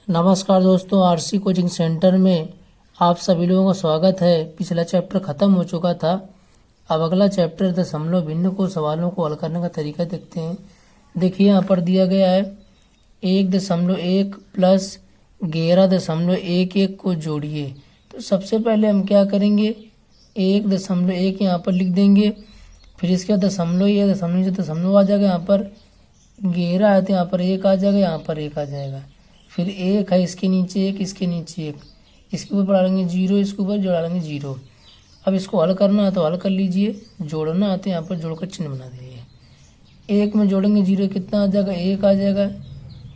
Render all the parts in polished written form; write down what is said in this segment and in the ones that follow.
नमस्कार दोस्तों, RC coaching centre में आप सभी लोगों का स्वागत है। पिछला चैप्टर खत्म हो चुका था। अब अगला चैप्टर दशमलव भिन्न को सवालों को हल करने का तरीका देखते हैं। देखिए यहाँ पर दिया गया है 1.1 प्लस 11.11 को जोड़िए। तो सबसे पहले हम क्या करेंगे, 1.1 यहाँ पर लिख देंगे। फिर इसके बाद दशमलव, ये दशमलव आ जाएगा। यहाँ पर 11 है तो यहाँ पर 1 आ जाएगा, यहाँ पर 1 आ जाएगा। फिर 1 है, इसके नीचे 1, इसके नीचे 1, इसके ऊपर बढ़ा लेंगे 0, इसके ऊपर जोड़ा लेंगे 0। अब इसको हल करना है तो हल कर लीजिए। जोड़ना है तो यहाँ पर जोड़कर चिन्ह बना दीजिए। 1 में जोड़ेंगे 0, कितना आ जाएगा, 1 आ जाएगा।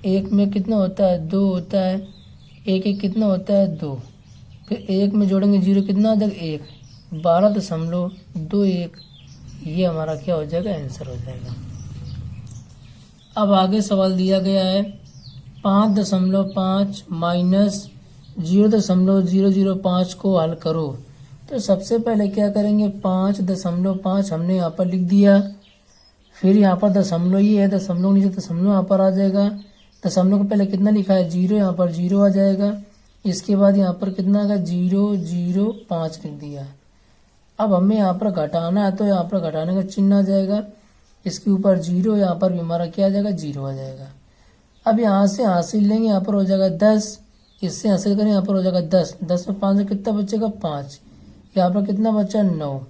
1 में कितना होता है, 2 होता है। 1 कितना होता है, 2। फिर 1 में जोड़ेंगे 0, कितना आ जाएगा, 1। 12.21 ये हमारा क्या हो जाएगा, आंसर हो जाएगा। अब आगे सवाल दिया गया है 5.5 माइनस 0.005 को हल करो। तो सबसे पहले क्या करेंगे, 5.5 हमने यहाँ पर लिख दिया। फिर यहाँ पर दशमलव ही है, दशमलव नीचे दशमलव यहाँ पर आ जाएगा। दशमलव को पहले कितना लिखा है, 0, यहाँ पर 0 आ जाएगा। इसके बाद यहाँ पर कितना आएगा, 0.005 लिख दिया। अब हमें यहाँ पर घटाना है तो यहाँ पर घटाने का चिन्ह आ जाएगा। इसके ऊपर 0, यहाँ पर भी हमारा क्या आ जाएगा, 0 आ जाएगा। अब यहाँ से हासिल लेंगे, यहाँ पर हो जाएगा 10। इससे हासिल करें, यहाँ पर हो जाएगा 10। 10 में 5 में कितना बचेगा, 5। यहाँ पर कितना बचा, 9।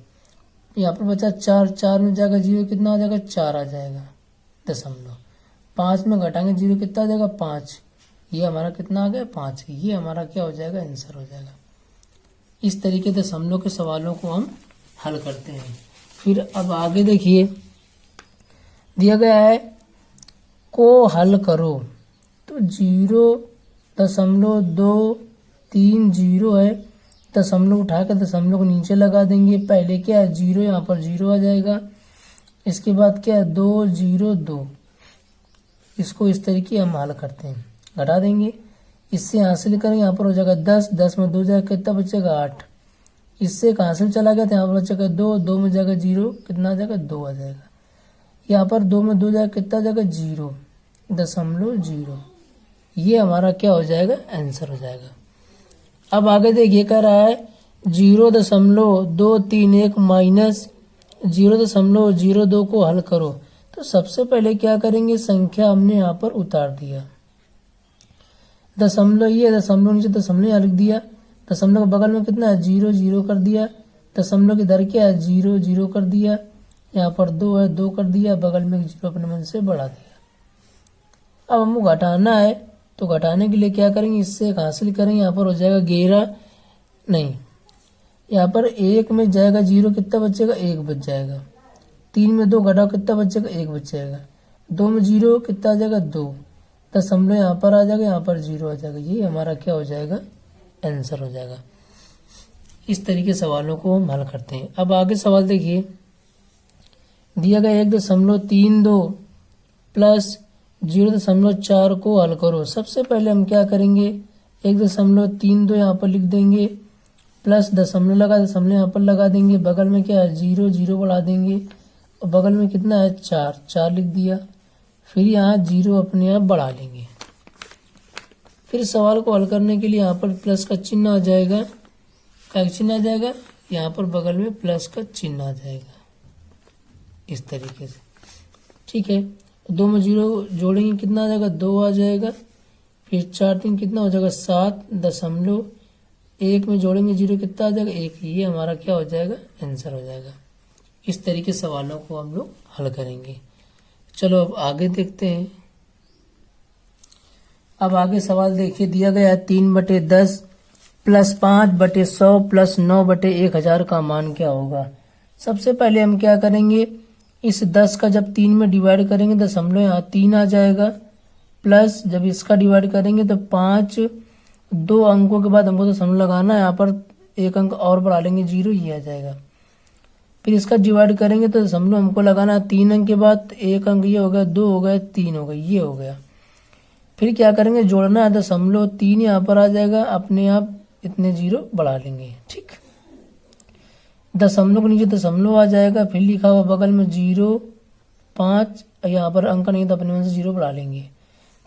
यहाँ पर बचा 4। 4 में जाएगा 0, कितना आ जाएगा, 4 आ जाएगा। दशमलव 5 में घटाएंगे 0, कितना आ जाएगा, 5। ये हमारा कितना आ गया, 5। ये हमारा क्या हो जाएगा, आंसर हो जाएगा। इस तरीके से दशमलव के सवालों को हम हल करते हैं। फिर अब आगे देखिए, दिया गया है को हल करो। तो 0.230 है। दशमलव उठा कर दशमलव को नीचे लगा देंगे। पहले क्या है, 0, यहाँ पर 0 आ जाएगा। इसके बाद क्या है, 202। इसको इस तरीके हम हल करते हैं, घटा देंगे। इससे हासिल करेंगे, यहाँ पर हो जाएगा 10। 10 में 2 जाएगा, कितना बचेगा, 8। इससे एक हासिल चला गया तो यहाँ पर बचेगा 2। 2 में जाएगा 0, कितना आ जाएगा, 2 आ जाएगा। यहाँ पर 2 में 2 जाएगा, कितना जाएगा, 0.0। ये हमारा क्या हो जाएगा, आंसर हो जाएगा। अब आगे देखिए, कह रहा है 0.231 माइनस 0.02 को हल करो। तो सबसे पहले क्या करेंगे, संख्या हमने यहाँ पर उतार दिया। दशमलव ये दशमलव नीचे दशमलव यहाँ लिख दिया। दशमलव के बगल में कितना है, 0, 0 कर दिया। दशमलव की दर क्या है, 0, 0 कर दिया। यहाँ पर 2 है, 2 कर दिया। बगल में 0 अपने मन से बढ़ा दिया। अब हमको घटाना है तो घटाने के लिए क्या करेंगे, इससे एक हासिल करेंगे। यहाँ पर हो जाएगा 11, नहीं, यहाँ पर 1 में जाएगा 0, कितना बचेगा, 1 बच जाएगा। 3 में 2 घटाओ, कितना बचेगा, 1 बच जाएगा। 2 में 0, कितना आ जाएगा, 2। दशमलव यहाँ पर आ जाएगा, यहाँ पर 0 आ जाएगा। ये हमारा क्या हो जाएगा, आंसर हो जाएगा। इस तरीके सवालों को हम हल करते हैं। अब आगे सवाल देखिए, दिया गया 1.32 प्लस 0.4 को हल करो। सबसे पहले हम क्या करेंगे, 1.32 यहाँ पर लिख देंगे। प्लस दशमलव लगा, दशमलव यहाँ पर लगा देंगे। बगल में क्या है, 0, 0 बढ़ा देंगे। और बगल में कितना है, 4, 4 लिख दिया। फिर यहाँ 0 अपने आप बढ़ा लेंगे। फिर सवाल को हल करने के लिए यहाँ पर प्लस का चिन्ह आ जाएगा। क्या चिन्ह आ जाएगा, यहाँ पर बगल में प्लस का चिन्ह आ जाएगा, इस तरीके से। ठीक है, 2 में 0 जोड़ेंगे, कितना आ जाएगा, 2 आ जाएगा। फिर 4 3 कितना हो जाएगा, 7। दशमलव 1 में जोड़ेंगे 0, कितना आ जाएगा, 1। ये हमारा क्या हो जाएगा, आंसर हो जाएगा। इस तरीके सवालों को हम लोग हल करेंगे। चलो अब आगे देखते हैं। अब आगे सवाल देखिए, दिया गया है 3/10 प्लस 5/100 प्लस 9/1000 का मान क्या होगा। सबसे पहले हम क्या करेंगे, इस 10 का जब 3 में डिवाइड करेंगे, दशमलव यहाँ 3 आ जाएगा। प्लस जब इसका डिवाइड करेंगे तो 5, 2 अंकों के बाद हमको दशमलव लगाना है। यहाँ पर 1 अंक और बढ़ा लेंगे, 0, ये आ जाएगा। फिर इसका डिवाइड करेंगे तो दशमलव हमको लगाना है 3 अंक के बाद 1 अंक, ये हो गया, 2 हो गया, 3 हो गया, ये हो गया। फिर क्या करेंगे, जोड़ना है, दशमलव 3 यहाँ पर आ जाएगा, अपने आप इतने 0 बढ़ा लेंगे। ठीक, दशमलव के नीचे दशमलव आ जाएगा। फिर लिखा हुआ बगल में 0, 5, यहाँ पर अंक नहीं तो अपने मन से 0 बढ़ा लेंगे।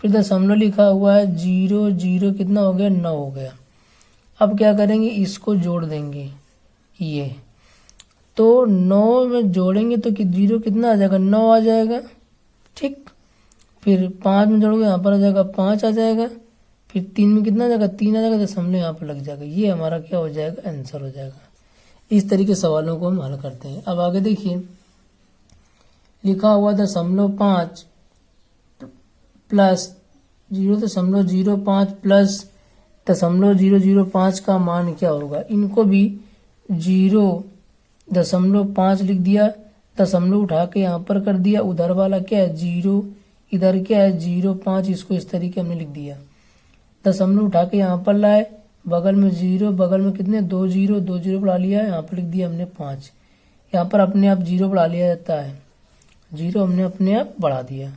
फिर दशमलव लिखा हुआ है, 0 0 कितना हो गया, 9 हो गया। अब क्या करेंगे, इसको जोड़ देंगे, ये तो 9 में जोड़ेंगे तो 0 कितना आ जाएगा, 9 आ जाएगा। ठीक, फिर 5 में जोड़ोगे यहाँ पर आ जाएगा 5 आ जाएगा। फिर 3 में कितना आ जाएगा, 3 आ जाएगा, दशमलव यहाँ पर लग जाएगा। ये हमारा क्या हो जाएगा, आंसर हो जाएगा। इस तरीके सवालों को हम हल करते हैं। अब आगे देखिए, लिखा हुआ 0.5 प्लस 0.05 प्लस 0.005 का मान क्या होगा। इनको भी 0.5 लिख दिया, दशमलव उठा के यहाँ पर कर दिया, उधर वाला क्या है 0, इधर क्या है 0.5, इसको इस तरीके हमने लिख दिया। दशमलव उठा के यहाँ पर लाए, बगल में 0, बगल में कितने 2 0 बढ़ा लिया है, यहाँ पर लिख दिया हमने 5। यहाँ पर अपने आप 0 बढ़ा लिया जाता है, 0 हमने अपने आप बढ़ा दिया।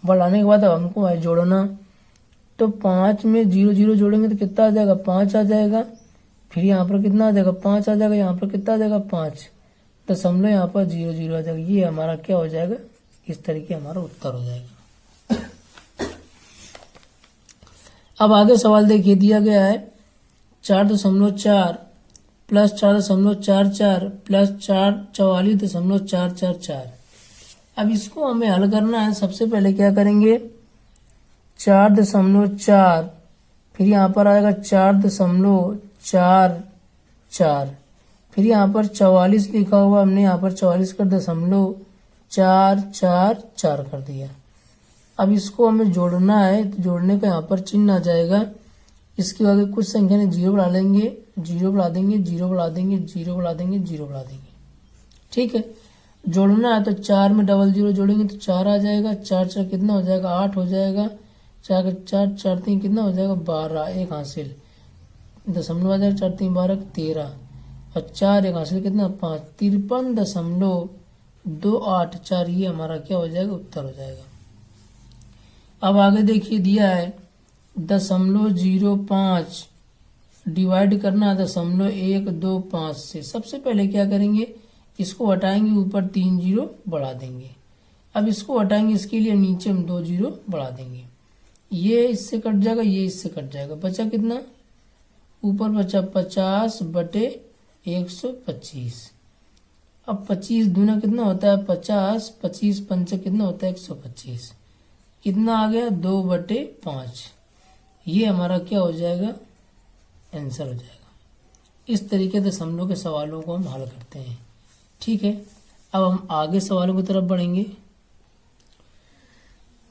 बढ़ाने के बाद अब हमको है जोड़ना, तो 5 में 0 0 जोड़ेंगे तो कितना आ जाएगा, 5 आ जाएगा। फिर यहाँ पर कितना आ जाएगा, 5 आ जाएगा। यहाँ पर कितना आ जाएगा, 5, दशमलव यहाँ पर 0 0 आ जाएगा। ये हमारा क्या हो जाएगा, इस तरीके हमारा उत्तर हो जाएगा। अब आगे सवाल देखिए, दिया गया है 4.4 प्लस 4.44 प्लस 44.444। अब इसको हमें हल करना है। सबसे पहले क्या करेंगे, 4.4, फिर यहाँ पर आएगा 4.44, फिर यहाँ पर 44 लिखा हुआ, हमने यहाँ पर 44 कर 0.444 कर दिया। अब इसको हमें जोड़ना है, तो जोड़ने का यहाँ पर चिन्ह आ जाएगा। इसके आगे कुछ संख्या ने 0 बढ़ा लेंगे, 0 बढ़ा देंगे, 0 बढ़ा देंगे, 0 बढ़ा देंगे, 0 बढ़ा देंगे। ठीक है, जोड़ना है तो 4 में 0 जोड़ेंगे तो 4 आ जाएगा। 4 4 कितना हो जाएगा, 8 हो जाएगा। 4 4 4 3 कितना हो जाएगा, 12, एक हासिल, दशमलव आ जाएगा, 4 3 12 13, और 4 एक हासिल कितना 5, 53.284। ये हमारा क्या हो जाएगा, उत्तर हो जाएगा। अब आगे देखिए, दिया है 0.05 डिवाइड करना 0.125 से। सबसे पहले क्या करेंगे, इसको हटाएंगे, ऊपर 3 0 बढ़ा देंगे। अब इसको हटाएंगे, इसके लिए नीचे हम 2 0 बढ़ा देंगे। ये इससे कट जाएगा, ये इससे कट जाएगा, बचा कितना, ऊपर बचा 50/125। अब 25 दूना कितना होता है 50, 25 पंच कितना होता है 125। कितना आ गया, 2/5। ये हमारा क्या हो जाएगा, आंसर हो जाएगा। इस तरीके से दशमलव के सवालों को हम हल करते हैं। ठीक है, अब हम आगे सवालों की तरफ बढ़ेंगे।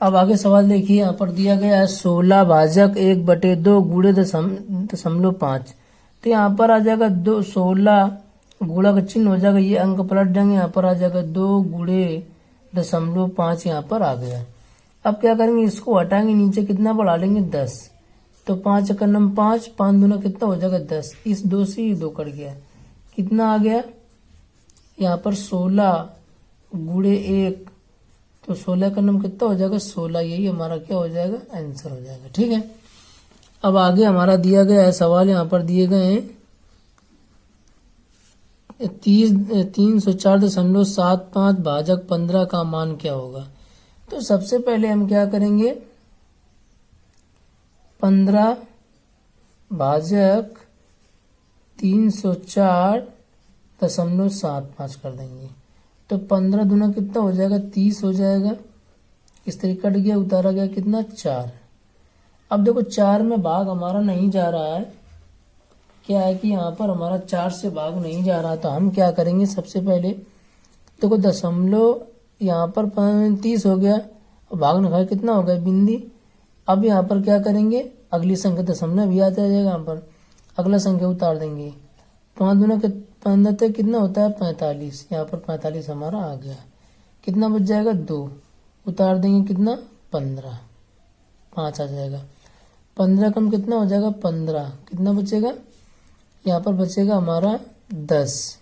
अब आगे सवाल देखिए, यहाँ पर दिया गया है 16 भाजक 1/2 गुणे 0.5। तो यहाँ पर आ जाएगा 2, 16 गुणा का चिन्ह हो जाएगा, ये अंक पलट जाएंगे, यहाँ पर आ जाएगा 2 गुणे 0.5, यहाँ पर आ गया। अब क्या करेंगे, इसको हटाएंगे, नीचे कितना बढ़ा लेंगे 10, तो 5 का नम 5, 5 दूना कितना हो जाएगा 10। इस 2 से ये 2 कट गया, कितना आ गया, यहाँ पर 16 गुणे 1, तो 16 का नम कितना हो जाएगा 16। यही हमारा क्या हो जाएगा, आंसर हो जाएगा। ठीक है, अब आगे हमारा दिया गया है सवाल, यहाँ पर दिए गए हैं 304.75 भाजक 15 का मान क्या होगा। तो सबसे पहले हम क्या करेंगे, 15 भाजक 304.75 कर देंगे, तो 15 दूना कितना हो जाएगा 30 हो जाएगा। इस तरीके कट गया, उतारा गया कितना 4। अब देखो 4 में भाग हमारा नहीं जा रहा है, क्या है कि यहाँ पर हमारा 4 से भाग नहीं जा रहा, तो हम क्या करेंगे, सबसे पहले देखो दशमलव यहाँ पर 30 हो गया, और भाग न खाए कितना हो गया बिंदी। अब यहाँ पर क्या करेंगे, अगली संख्या दशमलव भी आ जाएगा, यहाँ पर अगला संख्या उतार देंगे। 5 दूना 15 कितना होता है 45, यहाँ पर 45 हमारा आ गया। कितना बच जाएगा 2, उतार देंगे कितना 15, 5 आ जाएगा। 15 कम कितना हो जाएगा 15, कितना बचेगा, यहाँ पर बचेगा हमारा 10।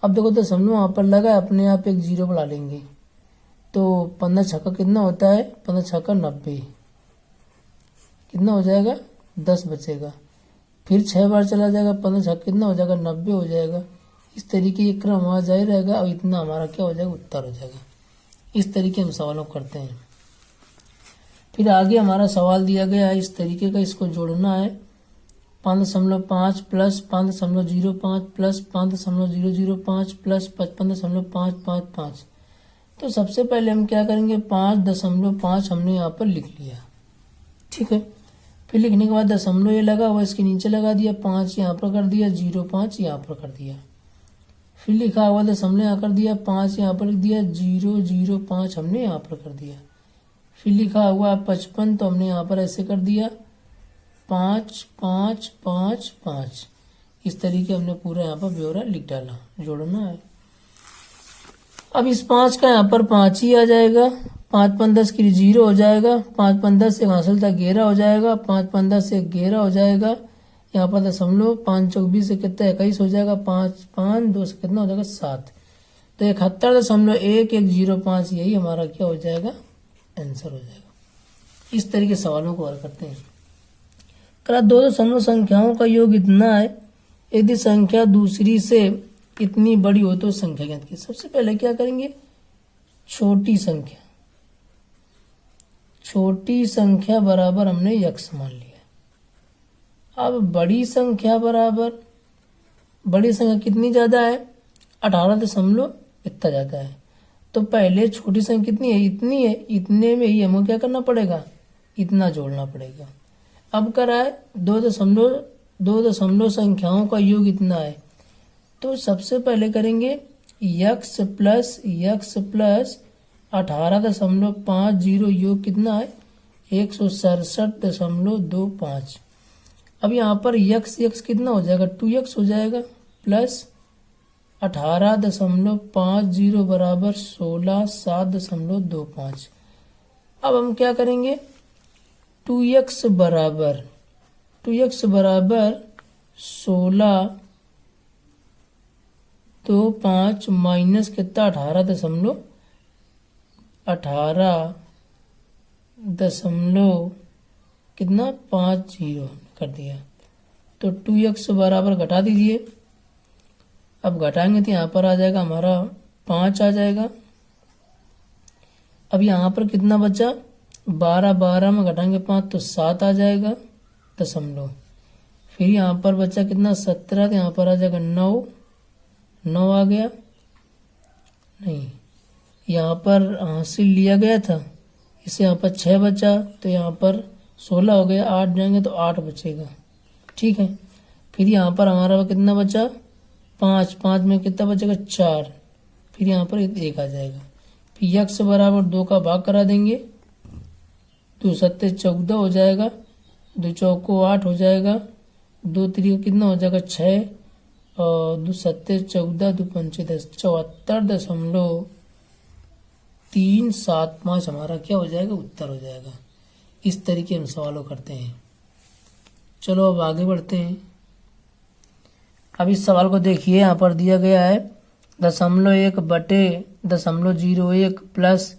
अब देखो दशमलव वहाँ पर लगा, अपने आप एक 0 बढ़ा लेंगे, तो 15 छक्का कितना होता है, 15 छक्का 90, कितना हो जाएगा 10 बचेगा। फिर 6 बार चला जाएगा, 15 छक्का कितना हो जाएगा 90 हो जाएगा। इस तरीके ये क्रम वहाँ जारी रहेगा, और इतना हमारा क्या हो जाएगा, उत्तर हो जाएगा। इस तरीके हम सवालों को करते हैं। फिर आगे हमारा सवाल दिया गया है इस तरीके का, इसको जोड़ना है 5.5 प्लस 5.05 प्लस 5.005 प्लस 55.555। तो सबसे पहले हम क्या करेंगे, 5.5 हमने यहाँ पर लिख लिया, ठीक है। फिर लिखने के बाद दशमलव ये लगा हुआ इसके नीचे लगा दिया, 5 यहाँ पर कर दिया, 0.5 यहाँ पर कर दिया। फिर लिखा हुआ दशमलव यहाँ कर दिया, 5 यहाँ पर लिख दिया, 0.05 हमने यहाँ पर कर दिया। फिर लिखा हुआ 55 तो हमने यहाँ पर ऐसे कर दिया 5 5 5 5। इस तरीके हमने पूरा यहाँ पर ब्यौरा लिख डाला, जोड़ना है। अब इस 5 का यहाँ पर 5 ही आ जाएगा, 5 5 10 की 0 हो जाएगा, 5 5 10 से हासिल था 11 हो जाएगा, 5 5 10 से 11 हो जाएगा। यहाँ पर दशमलव 5 चौक 20 से कितना 21 हो जाएगा, 5 5 2 से कितना हो जाएगा 7। तो 71.1105 यही हमारा क्या हो जाएगा, आंसर हो जाएगा। इस तरीके सवालों को हल करते हैं। करा दो दशमलव संख्याओं का योग इतना है, यदि संख्या दूसरी से इतनी बड़ी हो तो संख्या ज्ञात कीजिए। सबसे पहले क्या करेंगे, छोटी संख्या बराबर हमने यक्स मान लिया। अब बड़ी संख्या बराबर, बड़ी संख्या कितनी ज्यादा है, 18 दशमलव इतना ज्यादा है। तो पहले छोटी संख्या कितनी है, इतनी है, इतने में ही हमें क्या करना पड़ेगा, इतना जोड़ना पड़ेगा। अब करा है दो दशमलव संख्याओं का योग इतना है, तो सबसे पहले करेंगे यक्स प्लस 18.50 योग कितना है, 167.25। अब यहाँ पर यक्स कितना हो जाएगा, 2x हो जाएगा, प्लस 18.50 बराबर 16.725। अब हम क्या करेंगे, 2x बराबर 16.25 माइनस कितना 18.50 कर दिया। तो 2x बराबर घटा दीजिए। अब घटाएंगे तो यहाँ पर आ जाएगा हमारा 5 आ जाएगा। अब यहाँ पर कितना बचा, 12 में घटाएंगे 5 तो 7 आ जाएगा दशमलव। फिर यहाँ पर बचा कितना 17, तो यहाँ पर आ जाएगा 9 आ गया, नहीं यहाँ पर हासिल लिया गया था, इसे यहाँ पर 6 बचा, तो यहाँ पर 16 हो गया, 8 जाएंगे तो 8 बचेगा, ठीक है। फिर यहाँ पर हमारा कितना बचा 5 में कितना बचेगा 4, फिर यहाँ पर 1 आ जाएगा। फिर यक्स बराबर 2 का भाग करा देंगे, 2 सत्ते 14 हो जाएगा, 2 चौको 8 हो जाएगा, 2 तिरिक कितना हो जाएगा 6, और 2 सत्ते 14, 2 पंचे 10, 74.375 हमारा क्या हो जाएगा, उत्तर हो जाएगा। इस तरीके हम सवालों करते हैं। चलो अब आगे बढ़ते हैं। अब इस सवाल को देखिए, यहाँ पर दिया गया है 0.1 बटे 0.01 प्लस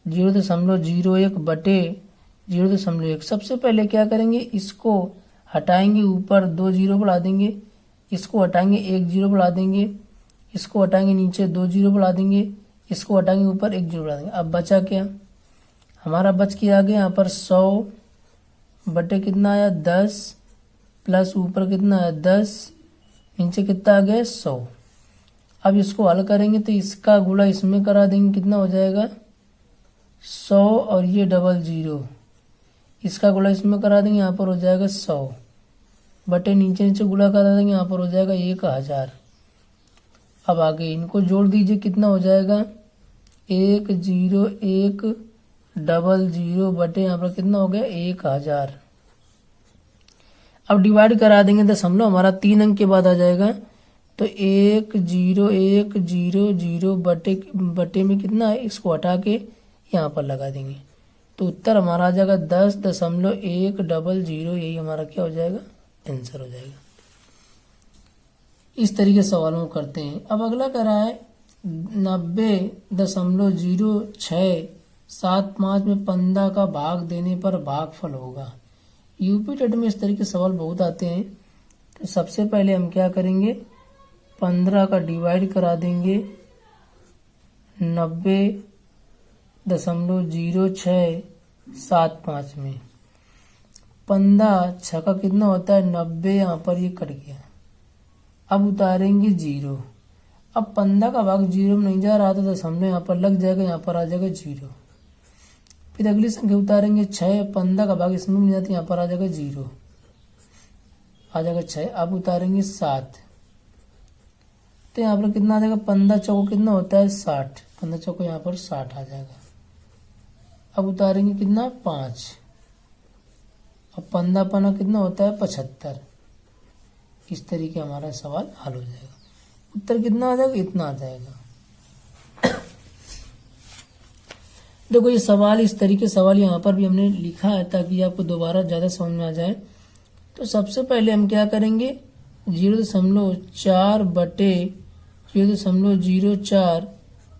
0.01 बटे 0.1। सबसे पहले क्या करेंगे, इसको हटाएंगे, ऊपर 2 जीरो बढ़ा देंगे, इसको हटाएंगे 1 जीरो बढ़ा देंगे, इसको हटाएंगे नीचे 2 जीरो बढ़ा देंगे, इसको हटाएंगे ऊपर 1 जीरो बढ़ा देंगे। अब बचा क्या हमारा, बच के आ गया यहाँ पर 100 बटे कितना आया 10 प्लस ऊपर कितना आया 10, नीचे कितना आ गया 100। अब इसको हल करेंगे तो इसका गुणा इसमें करा देंगे, कितना हो जाएगा 100, और ये 00, इसका गुणा इसमें करा देंगे, यहाँ पर हो जाएगा 100 बटे नीचे गुणा करा देंगे, यहाँ पर हो जाएगा 1000। अब आगे इनको जोड़ दीजिए, कितना हो जाएगा 10100 बटे यहाँ पर कितना हो गया 1000। अब डिवाइड करा देंगे दशमलव हमारा 3 अंक के बाद आ जाएगा, तो 10100 बटे में कितना है, इसको हटा के यहाँ पर लगा देंगे, तो उत्तर हमारा आ जाएगा 10.100। यही हमारा क्या हो जाएगा, आंसर हो जाएगा। इस तरीके सवालों को करते हैं। अब अगला करा है 90.0675 में 15 का भाग देने पर भागफल होगा। यूपी टेट में इस तरीके सवाल बहुत आते हैं। तो सबसे पहले हम क्या करेंगे, 15 का डिवाइड करा देंगे 90.06 7 5 में 15 छक्का कितना होता है 90, यहाँ पर ये कट गया। अब उतारेंगे 0। अब 15 का भाग 0 में नहीं जा रहा था, दशमलव यहाँ पर लग जाएगा, यहाँ पर आ जाएगा 0। फिर अगली संख्या उतारेंगे 6, 15 का भाग इसमें नहीं जाता, यहाँ पर आ जाएगा 0, आ जाएगा 6। अब उतारेंगे 7, तो यहाँ पर कितना आ जाएगा 15 चौको कितना होता है 60, 15 चौको यहाँ पर 60 आ जाएगा। अब उतारेंगे कितना 5, अब 15 पना कितना होता है 75। इस तरीके हमारा सवाल हल हो जाएगा। उत्तर कितना आ जाएगा, इतना आ जाएगा। देखो ये सवाल इस तरीके सवाल यहाँ पर भी हमने लिखा है ताकि आपको दोबारा ज़्यादा समझ में आ जाए। तो सबसे पहले हम क्या करेंगे 0.4 बटे 0.04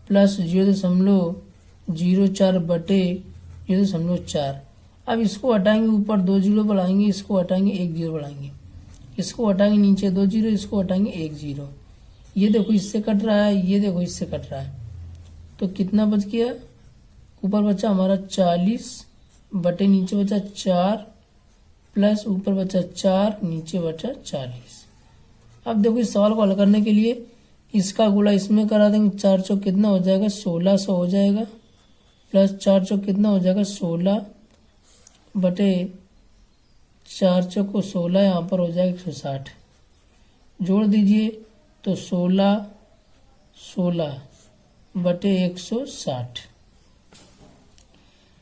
प्लस 0.04 बटे 0.4। अब इसको हटाएंगे, ऊपर 2 जीरो बढ़ाएंगे, इसको हटाएंगे 1 जीरो बढ़ाएंगे, इसको हटाएंगे नीचे 2 जीरो, इसको हटाएंगे 1 जीरो। ये देखो इससे कट रहा है, ये देखो इससे कट रहा है, तो कितना बच गया, ऊपर बचा हमारा 40 बटे नीचे बचा 4 प्लस ऊपर बचा 4 नीचे बचा 40। अब देखो इस सवाल को हल करने के लिए इसका गुणा इसमें करा देंगे, 4 चौक कितना हो जाएगा 1600 हो जाएगा, प्लस 4 चौक कितना हो जाएगा 16 बटे 4 चौक को 16, यहाँ पर हो जाएगा 160। जोड़ दीजिए तो 16 बटे 160।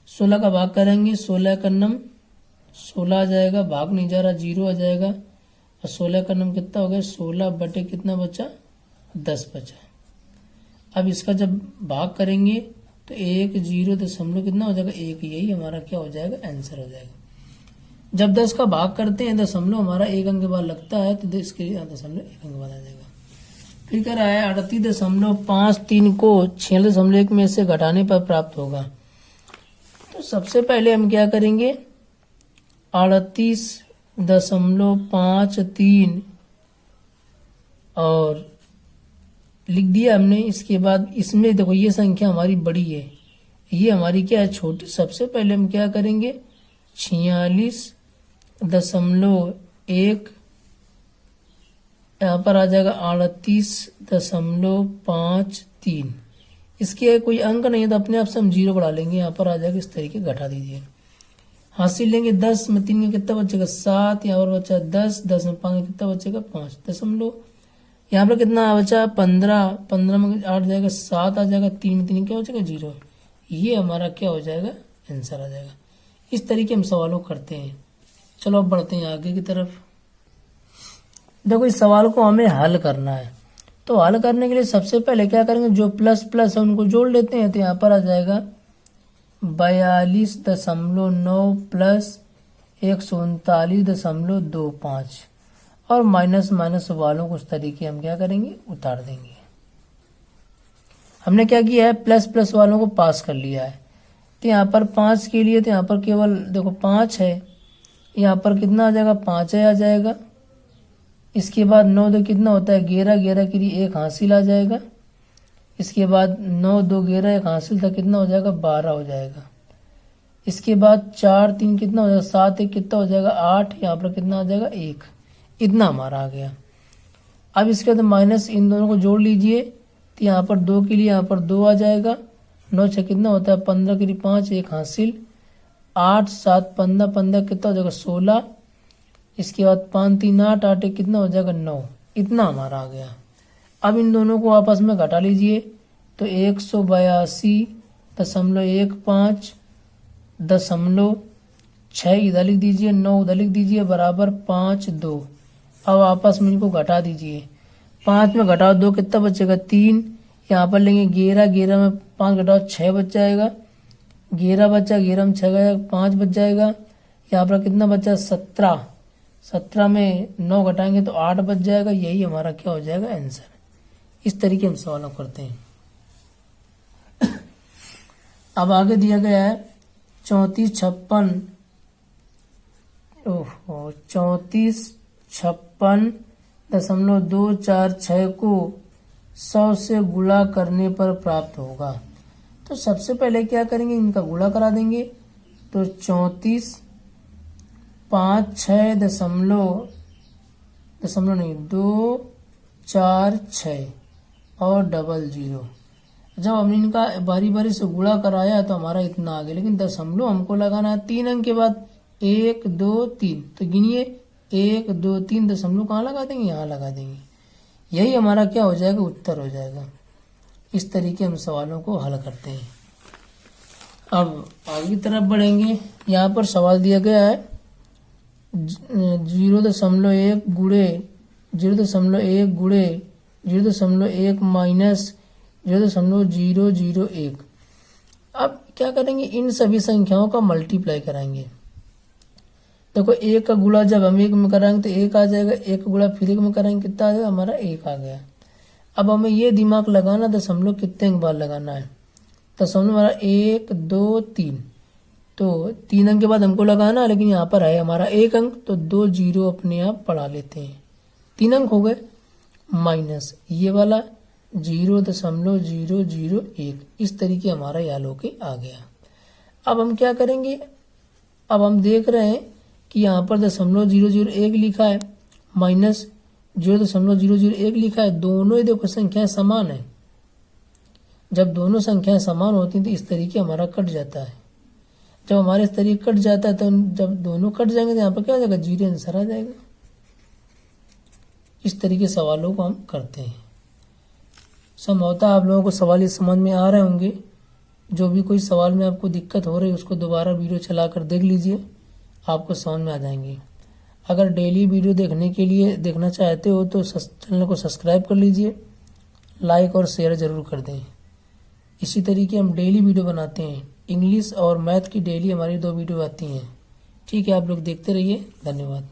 16 का भाग करेंगे, 16 का नम 16 आ जाएगा, भाग नहीं जा रहा 0 आ जाएगा, और 16 का नम कितना हो गया 16 बटे कितना बचा 10 बचा। अब इसका जब भाग करेंगे तो 1 0 दशमलव कितना हो जाएगा 1, यही हमारा क्या हो जाएगा आंसर हो जाएगा। जब 10 का भाग करते हैं दशमलव हमारा 1 अंक के बाद लगता है, तो इसके लिए दशमलव 1 अंक बाद आ जाएगा। फिर कह रहा है 38.53 को 6.1 में से घटाने पर प्राप्त होगा। तो सबसे पहले हम क्या करेंगे 38.53 और लिख दिया हमने। इसके बाद इसमें देखो ये संख्या हमारी बड़ी है, ये हमारी क्या है छोटी। सबसे पहले हम क्या करेंगे 46.1 यहाँ पर आ जाएगा 38.53। इसके कोई अंक नहीं है तो अपने आप से हम 0 बढ़ा लेंगे, यहाँ पर आ जाएगा इस तरीके घटा दीजिए। हासिल लेंगे 10 में 3 में कितना बचेगा 7, यहाँ पर बचा 10, 10 में 5 में कितना बचेगा 5 दशमलव, यहाँ पर कितना बचा 15, 15 में 8 जाएगा 7 आ जाएगा, 3 में 3 क्या हो जाएगा 0। ये हमारा क्या हो जाएगा आंसर आ जाएगा। इस तरीके हम सवालों करते हैं। चलो अब बढ़ते हैं आगे की तरफ। देखो इस सवाल को हमें हल करना है, तो हल करने के लिए सबसे पहले क्या करेंगे जो प्लस प्लस है उनको जोड़ लेते हैं। तो यहाँ पर आ जाएगा 42.9 प्लस 139.25 और माइनस माइनस वालों को उस तरीके हम क्या करेंगे उतार देंगे। हमने क्या किया है प्लस प्लस वालों को पास कर लिया है। तो यहाँ पर 5 के लिए तो यहाँ पर केवल देखो 5 है, यहाँ पर कितना आ जाएगा 5 आ जाएगा। इसके बाद 9 2 कितना होता है 11, 11 के लिए 1 हासिल आ जाएगा। इसके बाद 9 2 11 1 हासिल था कितना हो जाएगा 12 हो जाएगा। इसके बाद 4 3 कितना हो जाएगा 7 1 कितना हो जाएगा 8, यहाँ पर कितना आ जाएगा 1, इतना हमारा आ गया। अब इसके बाद माइनस इन दोनों को जोड़ लीजिए, तो यहाँ पर 2 के लिए यहाँ पर 2 आ जाएगा। 9 6 कितना होता है 15 के लिए 5 1 हासिल, 8 7 15 15 कितना हो जाएगा 16। इसके बाद 5 3 8 8 1 कितना हो जाएगा 9, इतना हमारा आ गया। अब इन दोनों को आपस में घटा लीजिए, तो 182.15 दशमलव 6 इधर लिख दीजिए, 9 उधर लिख दीजिए, बराबर 5 2। अब आपस में इनको घटा दीजिए, 5 में घटाओ 2 कितना बचेगा 3। यहाँ पर लेंगे 11, 11 में 5 घटाओ 6 बच जाएगा। 11 बचा, 11 में 6 गया 5 बच जाएगा। यहाँ पर कितना बचा 17, 17 में 9 घटाएंगे तो 8 बच जाएगा। यही हमारा क्या हो जाएगा आंसर। इस तरीके हम सवालों करते हैं। अब आगे दिया गया है 34.56 को 100 से गुणा करने पर प्राप्त होगा। तो सबसे पहले क्या करेंगे इनका गुणा करा देंगे। तो 34 5 6 दशमलव नहीं 2 4 6 और 00। जब हमने इनका बारी बारी से गुणा कराया तो हमारा इतना आ गया, लेकिन दशमलव हमको लगाना है 3 अंक के बाद 1 2 3। तो गिनिए 1 2 3 दशमलव कहाँ लगा देंगे, यहाँ लगा देंगे। यही हमारा क्या हो जाएगा, उत्तर हो जाएगा। इस तरीके हम सवालों को हल करते हैं। अब आगे की तरफ बढ़ेंगे। यहाँ पर सवाल दिया गया है 0.1 गुणे 0.1 गुणे 0.1 माइनस 0.001। अब क्या करेंगे, इन सभी संख्याओं का मल्टीप्लाई कराएंगे। देखो 1 का गुणा जब हम 1 में कराएंगे तो 1 आ जाएगा, 1 गुणा फिर 1 में कराएंगे कितना आ जाएगा, हमारा 1 आ गया। अब हमें ये दिमाग लगाना दशमलव कितने के बाद लगाना है। दशमलव हमारा 1 2 3, तो 3 अंक के बाद हमको लगाना, लेकिन यहाँ पर है हमारा 1 अंक, तो 2 0 अपने आप पढ़ा लेते हैं। 3 अंक हो गए, माइनस ये वाला 0.001। इस तरीके हमारा याद होके आ गया। अब हम क्या करेंगे, अब हम देख रहे हैं कि यहाँ पर 0.001 लिखा है माइनस 0.001 लिखा है। दोनों ही देखो संख्याएं समान है। जब दोनों संख्याएं समान होती हैं तो इस तरीके हमारा कट जाता है। जब हमारे इस तरीके कट जाता है तो जब दोनों कट जाएंगे तो यहाँ पर क्या हो जाएगा, 0 आंसर आ जाएगा। इस तरीके सवालों को हम करते हैं। संभवतः आप लोगों को सवाल इस समझ में आ रहे होंगे। जो भी कोई सवाल में आपको दिक्कत हो रही है उसको दोबारा वीडियो चलाकर देख लीजिए, आपको समझ में आ जाएंगे। अगर डेली वीडियो देखना चाहते हो तो चैनल को सब्सक्राइब कर लीजिए, लाइक और शेयर ज़रूर कर दें। इसी तरीके हम डेली वीडियो बनाते हैं। इंग्लिश और मैथ की डेली हमारी 2 वीडियो आती हैं। ठीक है, आप लोग देखते रहिए। धन्यवाद।